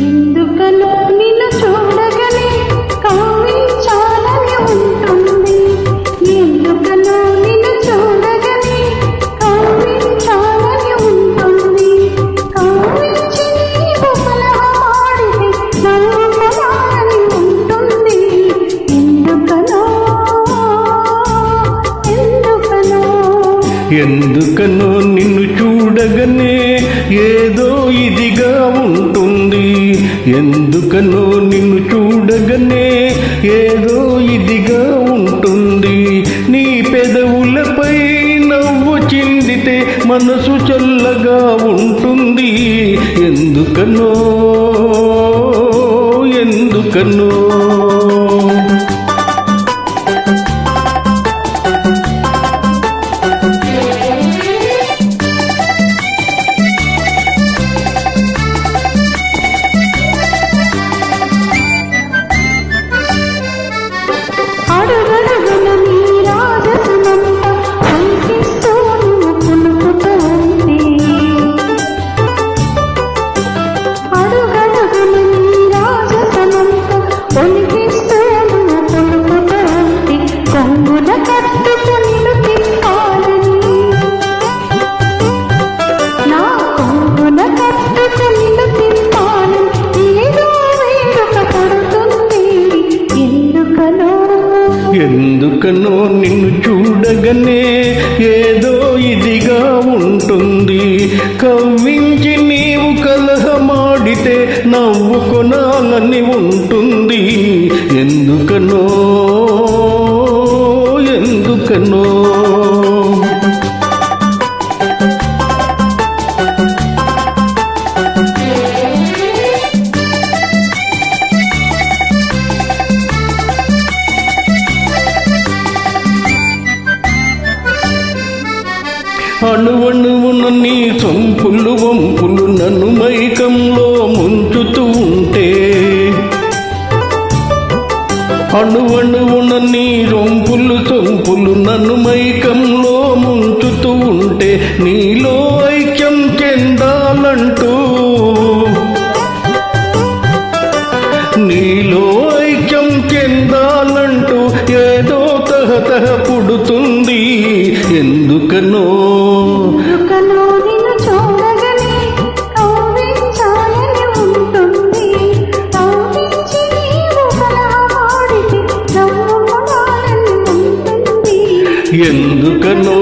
ఎందుకనో నిన్ను చూడగానే కవ్వించాలని ఉంటుంది. ఎందుకనో నిన్ను చూడగానే కవ్వించాలని ఉంటుంది. కవ్వించి నీవు కలహమాడితే నవ్వుకోవాలని ఉంటుంది. ఎందుకనో ఎందుకనో నిన్ను చూడగానే ఏదో ఇదిగా ఉంటుంది. ఎందుకనో నిన్ను చూడగానే ఏదో ఇదిగా ఉంటుంది. నీ పెదవులపై నవ్వు చిందితే మనసు చల్లగా ఉంటుంది. ఎందుకనో ఎందుకనో ఎందుకనో నిన్ను చూడగానే ఏదో ఇదిగా ఉంటుంది. కవ్వించి నీవు కలహమాడితే నవ్వుకొనాలని ఉంటుంది. ఎందుకనో ఎందుకనో అణువణువున నీ సొంపులు వంపులు నన్ను మైకంలో ముంచుతూ ఉంటే, అణువణువున నీ రొంపులు సొంపులు నన్ను మైకంలో ముంచుతూ ఉంటే, నీలో ఐక్యం చెందాలంటూ నీలో ఐక్యం చెందాలంటూ ఏదో తహతహ పుడుతుంది. ఎందుకనో నిన్ను చూడగానే కవ్వించాలని ఉంటుంది. కవ్వించి నీవు కలహమాడితే నవ్వుకోవాలని ఉంటుంది. ఎందుకనో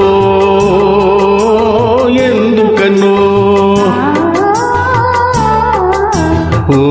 ఎందుకనో ఓ